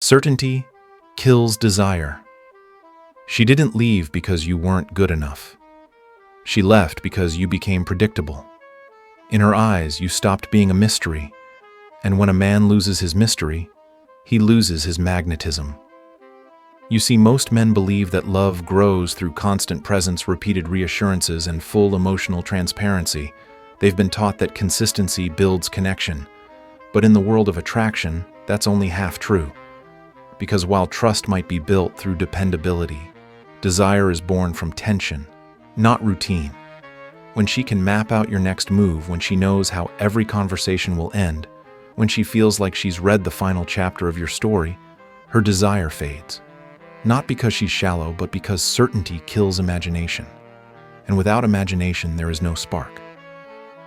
Certainty kills desire. She didn't leave because you weren't good enough. She left because you became predictable. In her eyes, you stopped being a mystery, and when a man loses his mystery, he loses his magnetism. You see, most men believe that love grows through constant presence, repeated reassurances, and full emotional transparency. They've been taught that consistency builds connection. But in the world of attraction, that's only half true. Because while trust might be built through dependability, desire is born from tension, not routine. When she can map out your next move, when she knows how every conversation will end, when she feels like she's read the final chapter of your story, her desire fades. Not because she's shallow, but because certainty kills imagination. And without imagination, there is no spark.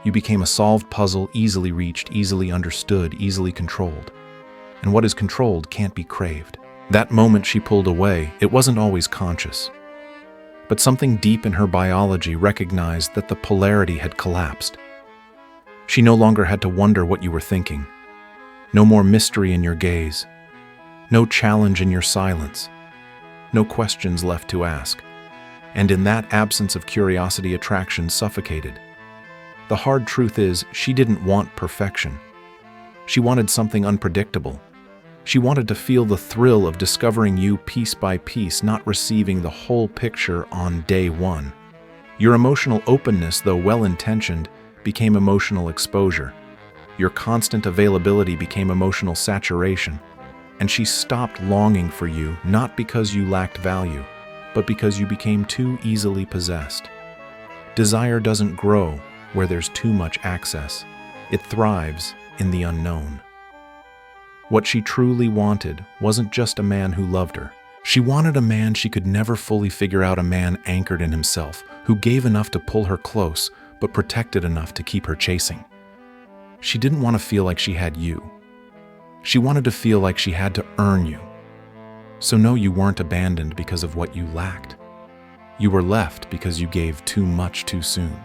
You became a solved puzzle, easily reached, easily understood, easily controlled. And what is controlled can't be craved. That moment she pulled away, it wasn't always conscious. But something deep in her biology recognized that the polarity had collapsed. She no longer had to wonder what you were thinking. No more mystery in your gaze. No challenge in your silence. No questions left to ask. And in that absence of curiosity, attraction suffocated. The hard truth is, she didn't want perfection. She wanted something unpredictable. She wanted to feel the thrill of discovering you piece by piece, not receiving the whole picture on day one. Your emotional openness, though well-intentioned, became emotional exposure. Your constant availability became emotional saturation. And she stopped longing for you, not because you lacked value, but because you became too easily possessed. Desire doesn't grow where there's too much access. It thrives in the unknown. What she truly wanted wasn't just a man who loved her. She wanted a man she could never fully figure out, a man anchored in himself, who gave enough to pull her close, but protected enough to keep her chasing. She didn't want to feel like she had you. She wanted to feel like she had to earn you. So no, you weren't abandoned because of what you lacked. You were left because you gave too much too soon.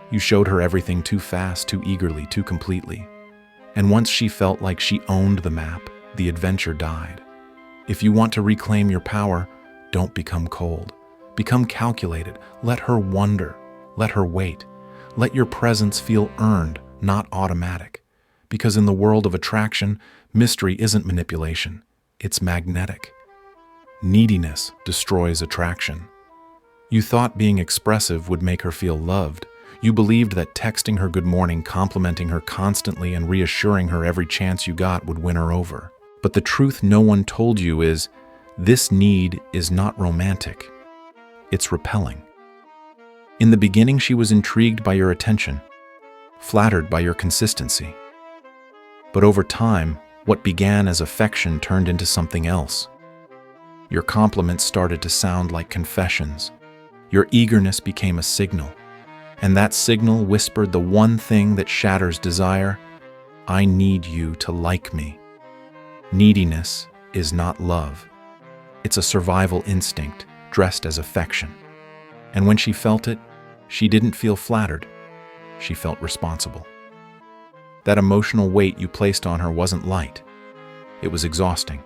You showed her everything too fast, too eagerly, too completely. And once she felt like she owned the map, the adventure died. If you want to reclaim your power, don't become cold. Become calculated. Let her wonder. Let her wait. Let your presence feel earned, not automatic. Because in the world of attraction, mystery isn't manipulation. It's magnetic. Neediness destroys attraction. You thought being expressive would make her feel loved. You believed that texting her good morning, complimenting her constantly, and reassuring her every chance you got would win her over. But the truth no one told you is, this need is not romantic. It's repelling. In the beginning, she was intrigued by your attention, flattered by your consistency. But over time, what began as affection turned into something else. Your compliments started to sound like confessions. Your eagerness became a signal. And that signal whispered the one thing that shatters desire: I need you to like me. Neediness is not love. It's a survival instinct dressed as affection. And when she felt it, she didn't feel flattered. She felt responsible. That emotional weight you placed on her wasn't light. It was exhausting.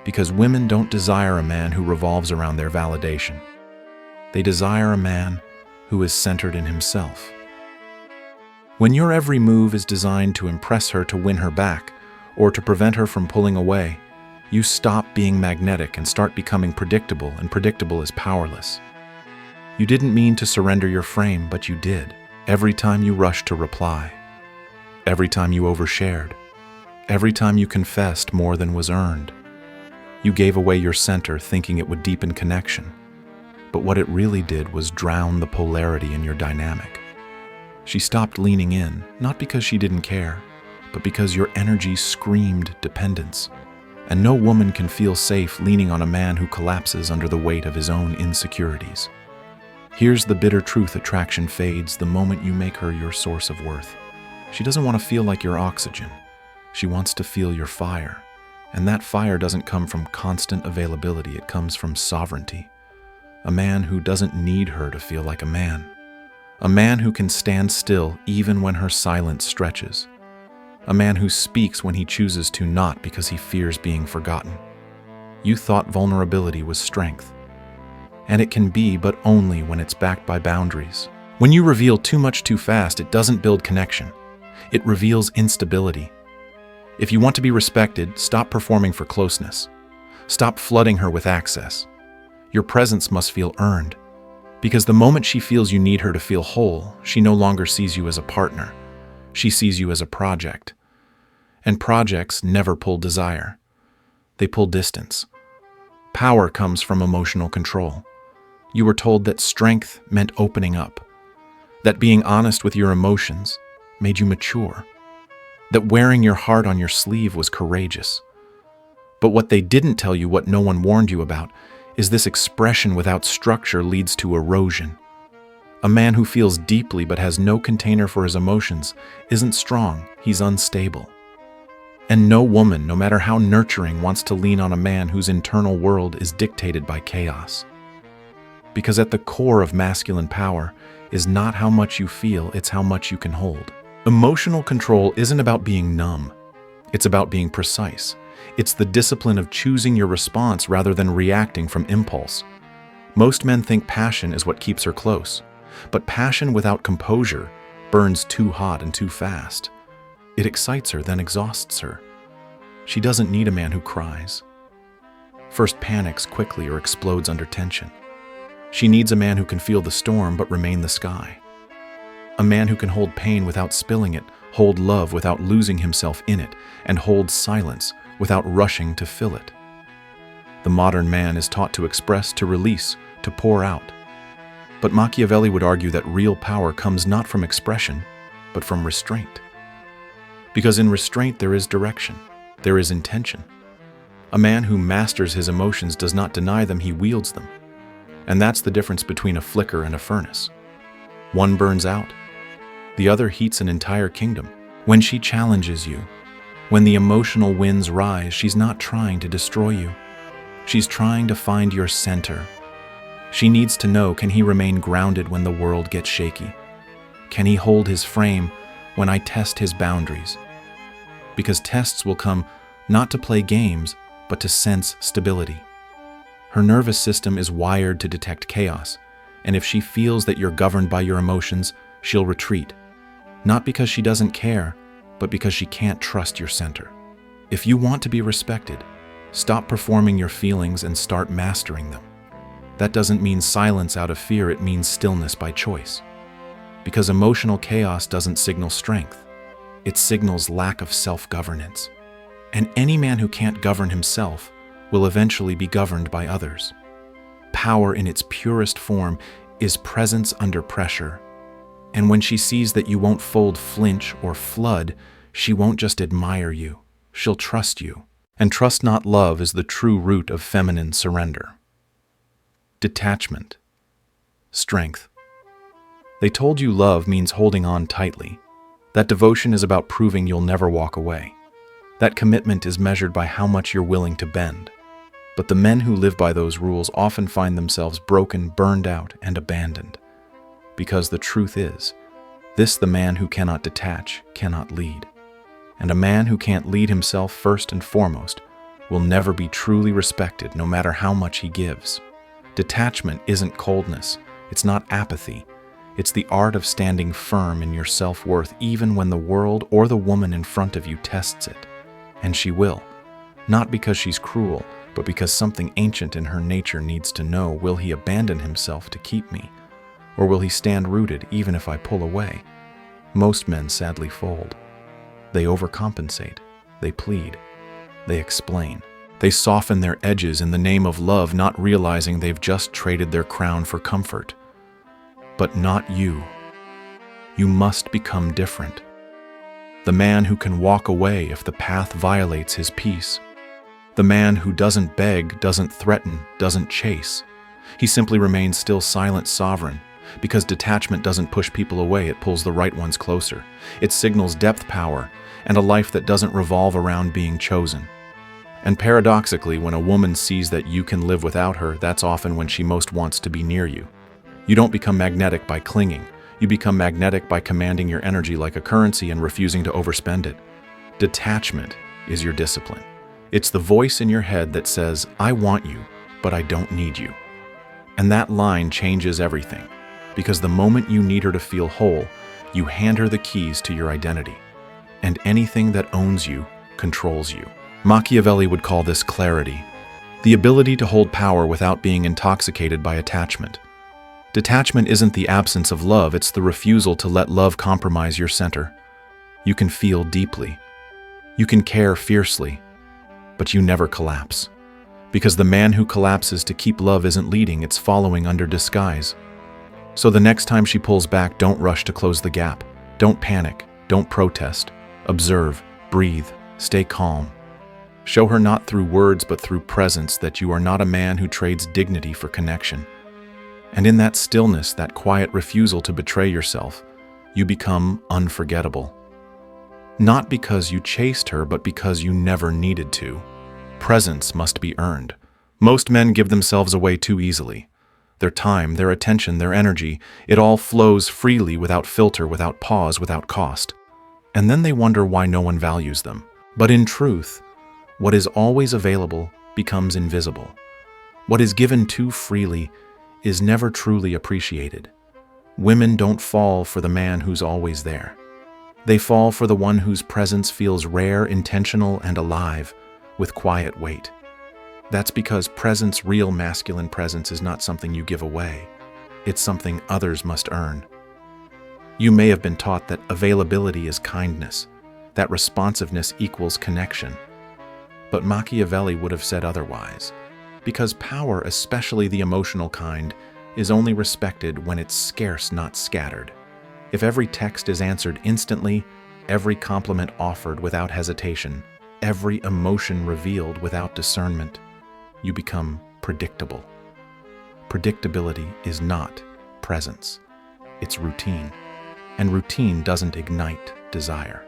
Because women don't desire a man who revolves around their validation. They desire a man who is centered in himself. When your every move is designed to impress her, to win her back, or to prevent her from pulling away, you stop being magnetic and start becoming predictable, and predictable is powerless. You didn't mean to surrender your frame, but you did. Every time you rushed to reply, every time you overshared, every time you confessed more than was earned, you gave away your center thinking it would deepen connection. But what it really did was drown the polarity in your dynamic. She stopped leaning in, not because she didn't care, but because your energy screamed dependence. And no woman can feel safe leaning on a man who collapses under the weight of his own insecurities. Here's the bitter truth: attraction fades the moment you make her your source of worth. She doesn't want to feel like your oxygen. She wants to feel your fire. And that fire doesn't come from constant availability, it comes from sovereignty. A man who doesn't need her to feel like a man. A man who can stand still even when her silence stretches. A man who speaks when he chooses to, not because he fears being forgotten. You thought vulnerability was strength. And it can be, but only when it's backed by boundaries. When you reveal too much too fast, it doesn't build connection. It reveals instability. If you want to be respected, stop performing for closeness. Stop flooding her with access. Your presence must feel earned. Because the moment she feels you need her to feel whole, she no longer sees you as a partner. She sees you as a project. And projects never pull desire. They pull distance. Power comes from emotional control. You were told that strength meant opening up. That being honest with your emotions made you mature. That wearing your heart on your sleeve was courageous. But what they didn't tell you, what no one warned you about, is this expression without structure leads to erosion. A man who feels deeply but has no container for his emotions isn't strong, he's unstable. And no woman, no matter how nurturing, wants to lean on a man whose internal world is dictated by chaos. Because at the core of masculine power is not how much you feel, it's how much you can hold. Emotional control isn't about being numb. It's about being precise. It's the discipline of choosing your response rather than reacting from impulse. Most men think passion is what keeps her close, but passion without composure burns too hot and too fast. It excites her, then exhausts her. She doesn't need a man who cries. First panics quickly or explodes under tension. She needs a man who can feel the storm but remain the sky. A man who can hold pain without spilling it, hold love without losing himself in it, and hold silence without rushing to fill it. The modern man is taught to express, to release, to pour out. But Machiavelli would argue that real power comes not from expression, but from restraint. Because in restraint there is direction, there is intention. A man who masters his emotions does not deny them, he wields them. And that's the difference between a flicker and a furnace. One burns out, the other heats an entire kingdom. When she challenges you, when the emotional winds rise, she's not trying to destroy you. She's trying to find your center. She needs to know, can he remain grounded when the world gets shaky? Can he hold his frame when I test his boundaries? Because tests will come not to play games, but to sense stability. Her nervous system is wired to detect chaos, and if she feels that you're governed by your emotions, she'll retreat. Not because she doesn't care, but because she can't trust your center. If you want to be respected, stop performing your feelings and start mastering them. That doesn't mean silence out of fear, it means stillness by choice. Because emotional chaos doesn't signal strength, it signals lack of self-governance. And any man who can't govern himself will eventually be governed by others. Power in its purest form is presence under pressure. And when she sees that you won't fold, flinch, or flood, she won't just admire you, she'll trust you. And trust, not love, is the true root of feminine surrender. Detachment. Strength. They told you love means holding on tightly. That devotion is about proving you'll never walk away. That commitment is measured by how much you're willing to bend. But the men who live by those rules often find themselves broken, burned out, and abandoned. Because the truth is, this the man who cannot detach cannot lead. And a man who can't lead himself first and foremost will never be truly respected no matter how much he gives. Detachment isn't coldness, it's not apathy. It's the art of standing firm in your self-worth even when the world or the woman in front of you tests it. And she will. Not because she's cruel, but because something ancient in her nature needs to know, will he abandon himself to keep me? Or will he stand rooted even if I pull away? Most men sadly fold. They overcompensate. They plead. They explain. They soften their edges in the name of love, not realizing they've just traded their crown for comfort. But not you. You must become different. The man who can walk away if the path violates his peace. The man who doesn't beg, doesn't threaten, doesn't chase. He simply remains still, silent, sovereign. Because detachment doesn't push people away, it pulls the right ones closer. It signals depth, power, and a life that doesn't revolve around being chosen. And paradoxically, when a woman sees that you can live without her, that's often when she most wants to be near you. You don't become magnetic by clinging. You become magnetic by commanding your energy like a currency and refusing to overspend it. Detachment is your discipline. It's the voice in your head that says, I want you, but I don't need you. And that line changes everything, because the moment you need her to feel whole, you hand her the keys to your identity. And anything that owns you controls you. Machiavelli would call this clarity, the ability to hold power without being intoxicated by attachment. Detachment isn't the absence of love, it's the refusal to let love compromise your center. You can feel deeply. You can care fiercely, but you never collapse. Because the man who collapses to keep love isn't leading, it's following under disguise. So the next time she pulls back, don't rush to close the gap. Don't panic. Don't protest. Observe. Breathe. Stay calm. Show her not through words but through presence that you are not a man who trades dignity for connection. And in that stillness, that quiet refusal to betray yourself, you become unforgettable. Not because you chased her, but because you never needed to. Presence must be earned. Most men give themselves away too easily. Their time, their attention, their energy, it all flows freely without filter, without pause, without cost. And then they wonder why no one values them. But in truth, what is always available becomes invisible. What is given too freely is never truly appreciated. Women don't fall for the man who's always there. They fall for the one whose presence feels rare, intentional, and alive, with quiet weight. That's because presence, real masculine presence, is not something you give away. It's something others must earn. You may have been taught that availability is kindness, that responsiveness equals connection. But Machiavelli would have said otherwise, because power, especially the emotional kind, is only respected when it's scarce, not scattered. If every text is answered instantly, every compliment offered without hesitation, every emotion revealed without discernment, you become predictable. Predictability is not presence. It's routine. And routine doesn't ignite desire.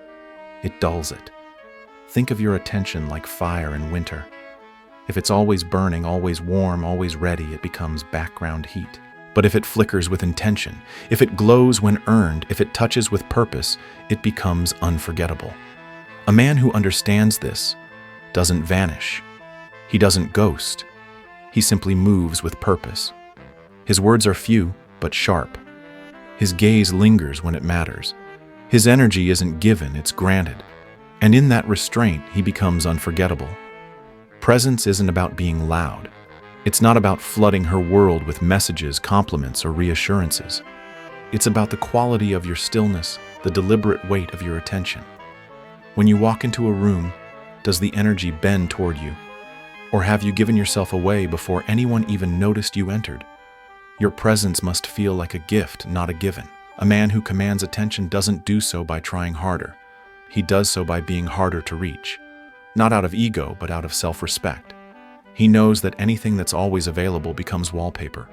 It dulls it. Think of your attention like fire in winter. If it's always burning, always warm, always ready, it becomes background heat. But if it flickers with intention, if it glows when earned, if it touches with purpose, it becomes unforgettable. A man who understands this doesn't vanish. He doesn't ghost. He simply moves with purpose. His words are few, but sharp. His gaze lingers when it matters. His energy isn't given, it's granted. And in that restraint, he becomes unforgettable. Presence isn't about being loud. It's not about flooding her world with messages, compliments, or reassurances. It's about the quality of your stillness, the deliberate weight of your attention. When you walk into a room, does the energy bend toward you? Or have you given yourself away before anyone even noticed you entered? Your presence must feel like a gift, not a given. A man who commands attention doesn't do so by trying harder. He does so by being harder to reach. Not out of ego, but out of self-respect. He knows that anything that's always available becomes wallpaper.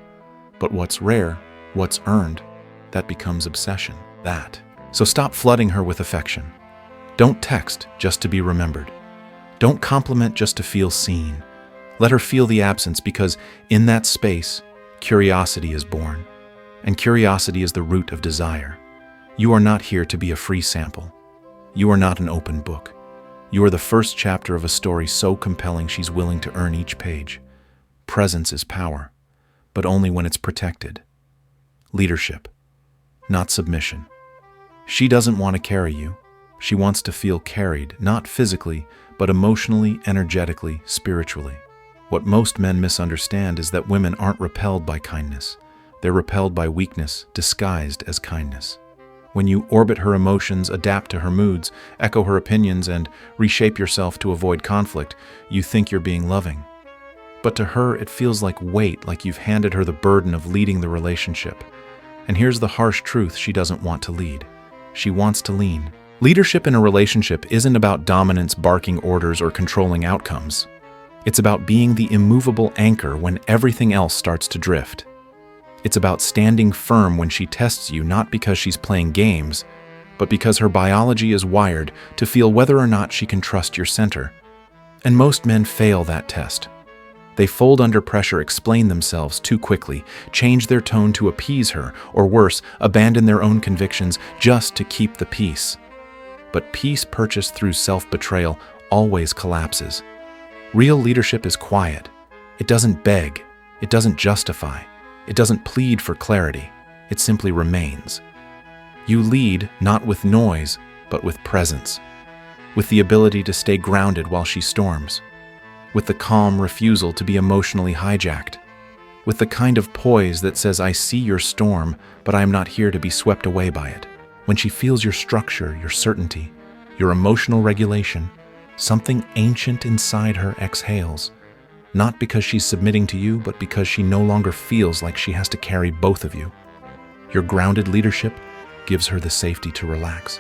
But what's rare, what's earned, that becomes obsession. So stop flooding her with affection. Don't text just to be remembered. Don't compliment just to feel seen. Let her feel the absence, because in that space, curiosity is born. And curiosity is the root of desire. You are not here to be a free sample. You are not an open book. You are the first chapter of a story so compelling she's willing to earn each page. Presence is power, but only when it's protected. Leadership, not submission. She doesn't want to carry you. She wants to feel carried, not physically, but emotionally, energetically, spiritually. What most men misunderstand is that women aren't repelled by kindness. They're repelled by weakness, disguised as kindness. When you orbit her emotions, adapt to her moods, echo her opinions, and reshape yourself to avoid conflict, you think you're being loving. But to her, it feels like weight, like you've handed her the burden of leading the relationship. And here's the harsh truth: she doesn't want to lead. She wants to lean. Leadership in a relationship isn't about dominance, barking orders, or controlling outcomes. It's about being the immovable anchor when everything else starts to drift. It's about standing firm when she tests you, not because she's playing games, but because her biology is wired to feel whether or not she can trust your center. And most men fail that test. They fold under pressure, explain themselves too quickly, change their tone to appease her, or worse, abandon their own convictions just to keep the peace. but peace purchased through self-betrayal always collapses. Real leadership is quiet. It doesn't beg. It doesn't justify. It doesn't plead for clarity. It simply remains. You lead not with noise, but with presence, with the ability to stay grounded while she storms, with the calm refusal to be emotionally hijacked, with the kind of poise that says, I see your storm, but I am not here to be swept away by it. When she feels your structure, your certainty, your emotional regulation, something ancient inside her exhales, not because she's submitting to you, but because she no longer feels like she has to carry both of you. Your grounded leadership gives her the safety to relax.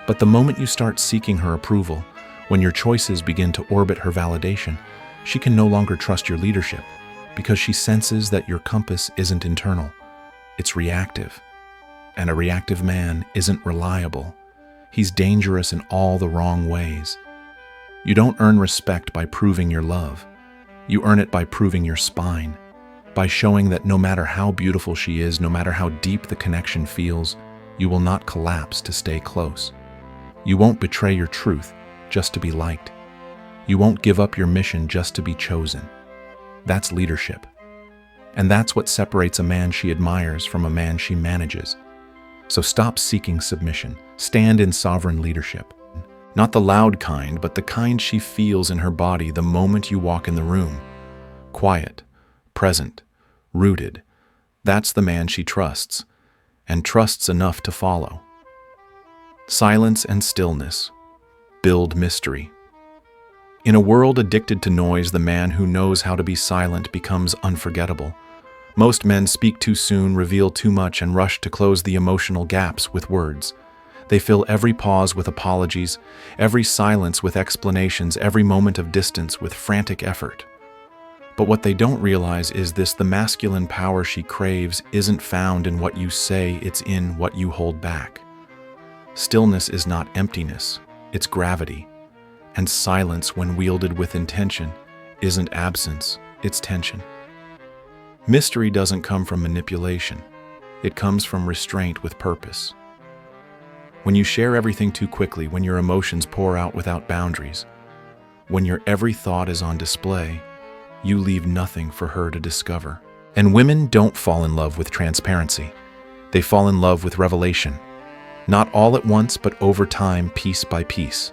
But the moment you start seeking her approval, when your choices begin to orbit her validation, she can no longer trust your leadership because she senses that your compass isn't internal, it's reactive. And a reactive man isn't reliable. He's dangerous in all the wrong ways. You don't earn respect by proving your love. You earn it by proving your spine, by showing that no matter how beautiful she is, no matter how deep the connection feels, you will not collapse to stay close. You won't betray your truth just to be liked. You won't give up your mission just to be chosen. That's leadership. And that's what separates a man she admires from a man she manages. So stop seeking submission. Stand in sovereign leadership. Not the loud kind, but the kind she feels in her body the moment you walk in the room. Quiet, present, rooted. That's the man she trusts, and trusts enough to follow. Silence and stillness build mystery. In a world addicted to noise, the man who knows how to be silent becomes unforgettable. Most men speak too soon, reveal too much, and rush to close the emotional gaps with words. They fill every pause with apologies, every silence with explanations, every moment of distance with frantic effort. But what they don't realize is this: the masculine power she craves isn't found in what you say, it's in what you hold back. Stillness is not emptiness, it's gravity. And silence, when wielded with intention, isn't absence, it's tension. Mystery doesn't come from manipulation. It comes from restraint with purpose. When you share everything too quickly, when your emotions pour out without boundaries, when your every thought is on display, you leave nothing for her to discover. And women don't fall in love with transparency. They fall in love with revelation. Not all at once, but over time, piece by piece.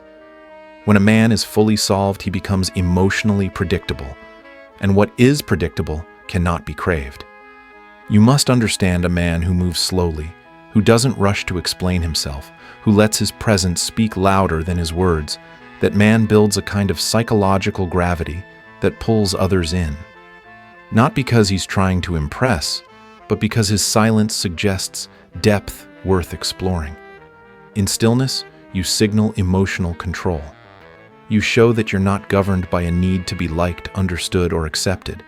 When a man is fully solved, he becomes emotionally predictable. And what is predictable cannot be craved. You must understand a man who moves slowly, who doesn't rush to explain himself, who lets his presence speak louder than his words. That man builds a kind of psychological gravity that pulls others in. Not because he's trying to impress, but because his silence suggests depth worth exploring. In stillness, you signal emotional control. You show that you're not governed by a need to be liked, understood, or accepted.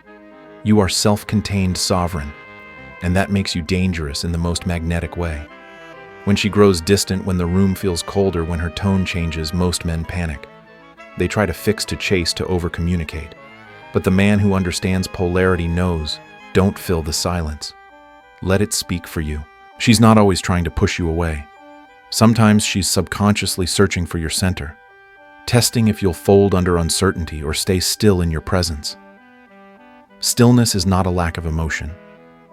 You are self-contained sovereign, and that makes you dangerous in the most magnetic way. When she grows distant, when the room feels colder, when her tone changes, most men panic. They try to fix, to chase, to over-communicate. But the man who understands polarity knows, don't fill the silence. Let it speak for you. She's not always trying to push you away. Sometimes she's subconsciously searching for your center, testing if you'll fold under uncertainty or stay still in your presence. Stillness is not a lack of emotion.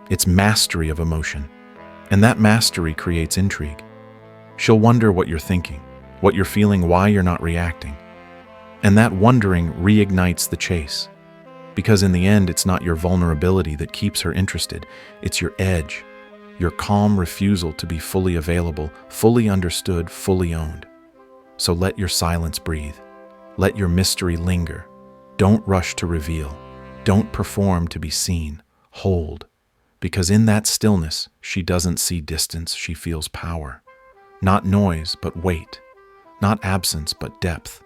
It's mastery of emotion. And that mastery creates intrigue. She'll wonder what you're thinking, what you're feeling, why you're not reacting. And that wondering reignites the chase. Because in the end, it's not your vulnerability that keeps her interested. It's your edge, your calm refusal to be fully available, fully understood, fully owned. So let your silence breathe. Let your mystery linger. Don't rush to reveal. Don't perform to be seen. Hold. Because in that stillness, she doesn't see distance, she feels power. Not noise, but weight. Not absence, but depth.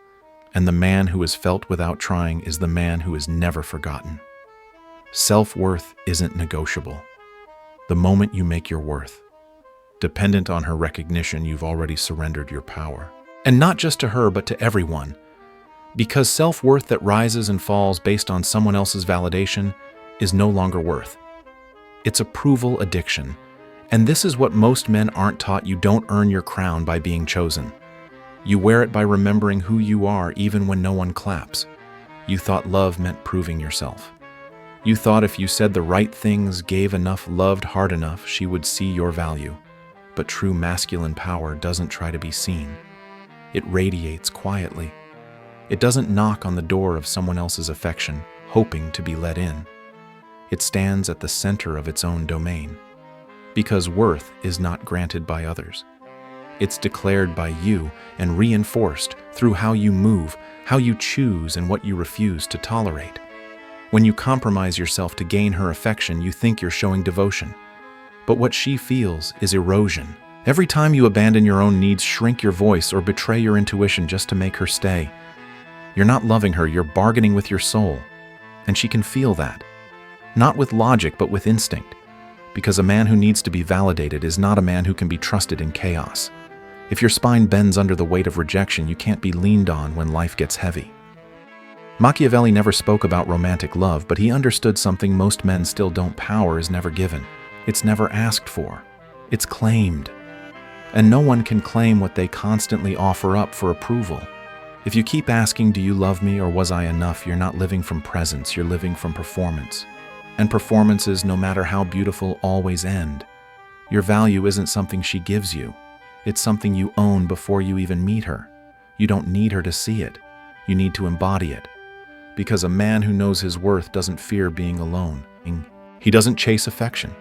And the man who is felt without trying is the man who is never forgotten. Self-worth isn't negotiable. The moment you make your worth dependent on her recognition, you've already surrendered your power. And not just to her, but to everyone. Because self-worth that rises and falls based on someone else's validation is no longer worth. It's approval addiction. And this is what most men aren't taught. You don't earn your crown by being chosen. You wear it by remembering who you are even when no one claps. You thought love meant proving yourself. You thought if you said the right things, gave enough, loved hard enough, she would see your value. But true masculine power doesn't try to be seen. It radiates quietly. It doesn't knock on the door of someone else's affection, hoping to be let in. It stands at the center of its own domain. Because worth is not granted by others. It's declared by you and reinforced through how you move, how you choose, and what you refuse to tolerate. When you compromise yourself to gain her affection, you think you're showing devotion. But what she feels is erosion. Every time you abandon your own needs, shrink your voice, or betray your intuition just to make her stay, you're not loving her, you're bargaining with your soul. And she can feel that. Not with logic, but with instinct. Because a man who needs to be validated is not a man who can be trusted in chaos. If your spine bends under the weight of rejection, you can't be leaned on when life gets heavy. Machiavelli never spoke about romantic love, but he understood something most men still don't. Power is never given. It's never asked for. It's claimed. And no one can claim what they constantly offer up for approval. If you keep asking, do you love me or was I enough, you're not living from presence, you're living from performance. And performances, no matter how beautiful, always end. Your value isn't something she gives you. It's something you own before you even meet her. You don't need her to see it. You need to embody it. Because a man who knows his worth doesn't fear being alone. He doesn't chase affection.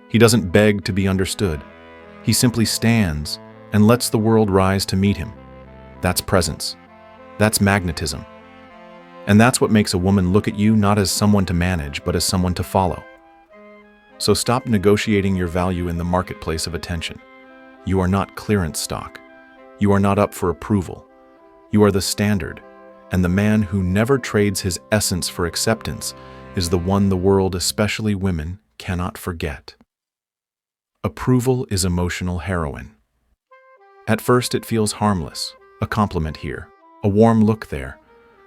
He doesn't beg to be understood. He simply stands and lets the world rise to meet him. That's presence. That's magnetism. And that's what makes a woman look at you not as someone to manage, but as someone to follow. So stop negotiating your value in the marketplace of attention. You are not clearance stock. You are not up for approval. You are the standard. And the man who never trades his essence for acceptance is the one the world, especially women, cannot forget. Approval is emotional heroin. At first it feels harmless, a compliment here, a warm look there.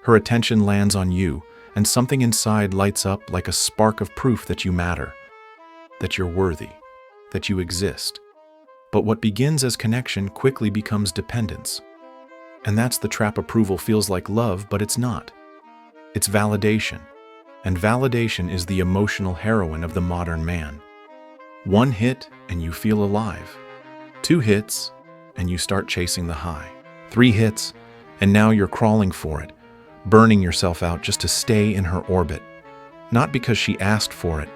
Her attention lands on you, and something inside lights up like a spark of proof that you matter, that you're worthy, that you exist. But what begins as connection quickly becomes dependence. And that's the trap. Approval feels like love, but it's not. It's validation. And validation is the emotional heroin of the modern man. One hit, and you feel alive. 2 hits, and you start chasing the high. 3 hits, and now you're crawling for it, burning yourself out just to stay in her orbit. Not because she asked for it,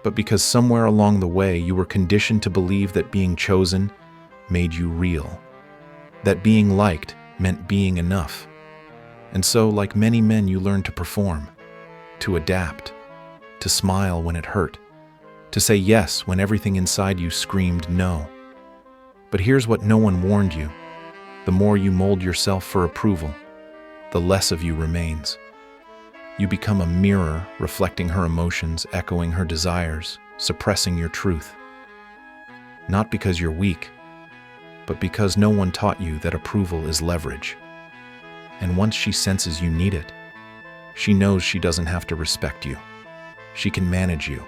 but because somewhere along the way you were conditioned to believe that being chosen made you real. That being liked meant being enough. And so, like many men, you learned to perform, to adapt, to smile when it hurt, to say yes when everything inside you screamed no. But here's what no one warned you. The more you mold yourself for approval, the less of you remains. You become a mirror reflecting her emotions, echoing her desires, suppressing your truth. Not because you're weak, but because no one taught you that approval is leverage. And once she senses you need it, she knows she doesn't have to respect you. She can manage you,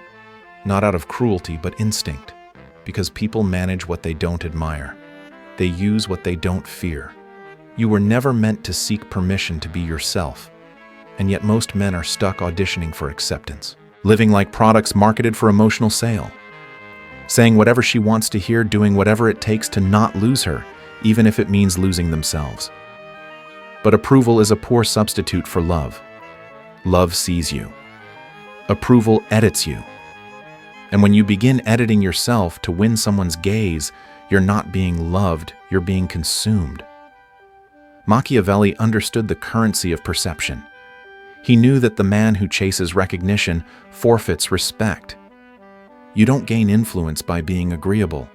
not out of cruelty, but instinct, because people manage what they don't admire. They use what they don't fear. You were never meant to seek permission to be yourself, and yet most men are stuck auditioning for acceptance, living like products marketed for emotional sale, saying whatever she wants to hear, doing whatever it takes to not lose her, even if it means losing themselves. But approval is a poor substitute for love. Love sees you. Approval edits you. And when you begin editing yourself to win someone's gaze, you're not being loved, you're being consumed. Machiavelli understood the currency of perception. He knew that the man who chases recognition forfeits respect. You don't gain influence by being agreeable.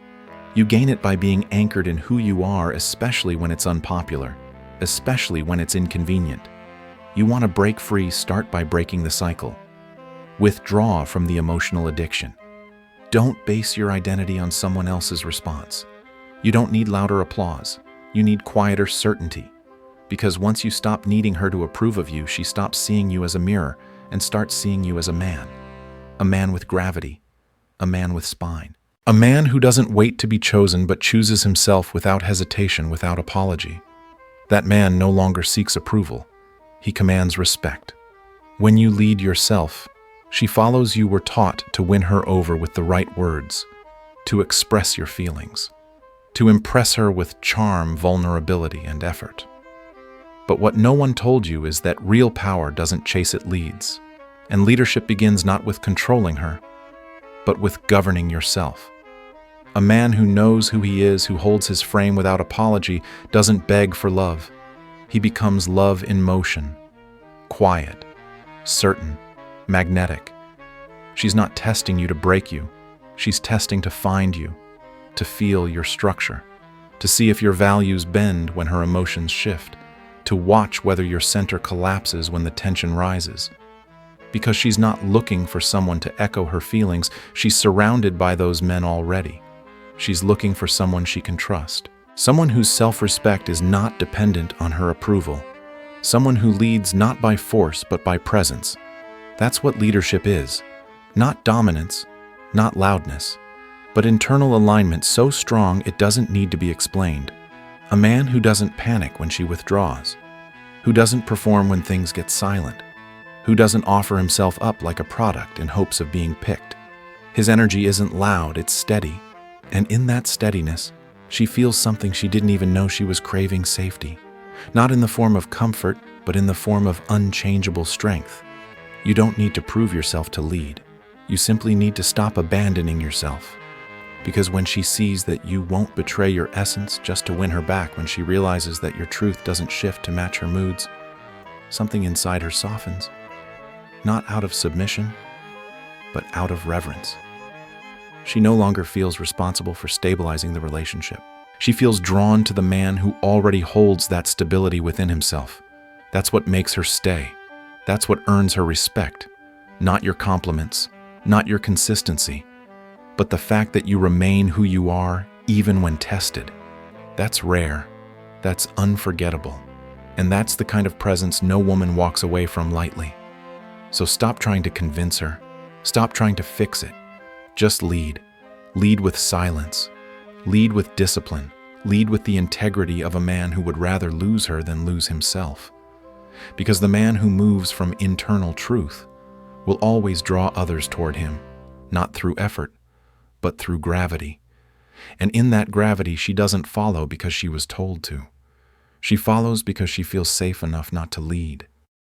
You gain it by being anchored in who you are, especially when it's unpopular, especially when it's inconvenient. You want to break free, start by breaking the cycle. Withdraw from the emotional addiction. Don't base your identity on someone else's response. You don't need louder applause. You need quieter certainty. Because once you stop needing her to approve of you, she stops seeing you as a mirror and starts seeing you as a man with gravity, a man with spine, a man who doesn't wait to be chosen but chooses himself without hesitation, without apology. That man no longer seeks approval. He commands respect. When you lead yourself, she follows. You were taught to win her over with the right words, to express your feelings, to impress her with charm, vulnerability, and effort. But what no one told you is that real power doesn't chase, it leads. And leadership begins not with controlling her, but with governing yourself. A man who knows who he is, who holds his frame without apology, doesn't beg for love. He becomes love in motion, quiet, certain, magnetic. She's not testing you to break you. She's testing to find you, to feel your structure, to see if your values bend when her emotions shift, to watch whether your center collapses when the tension rises. Because she's not looking for someone to echo her feelings, she's surrounded by those men already. She's looking for someone she can trust, someone whose self-respect is not dependent on her approval, someone who leads not by force but by presence. That's what leadership is. Not dominance, not loudness, but internal alignment so strong it doesn't need to be explained. A man who doesn't panic when she withdraws, who doesn't perform when things get silent, who doesn't offer himself up like a product in hopes of being picked. His energy isn't loud, it's steady. And in that steadiness, she feels something she didn't even know she was craving: safety. Not in the form of comfort, but in the form of unchangeable strength. You don't need to prove yourself to lead. You simply need to stop abandoning yourself. Because when she sees that you won't betray your essence just to win her back, when she realizes that your truth doesn't shift to match her moods, something inside her softens. Not out of submission, but out of reverence. She no longer feels responsible for stabilizing the relationship. She feels drawn to the man who already holds that stability within himself. That's what makes her stay. That's what earns her respect. Not your compliments, not your consistency, but the fact that you remain who you are even when tested. That's rare. That's unforgettable. And that's the kind of presence no woman walks away from lightly. So stop trying to convince her. Stop trying to fix it. Just lead. Lead with silence. Lead with discipline. Lead with the integrity of a man who would rather lose her than lose himself. Because the man who moves from internal truth will always draw others toward him, not through effort, but through gravity. And in that gravity, she doesn't follow because she was told to. She follows because she feels safe enough not to lead.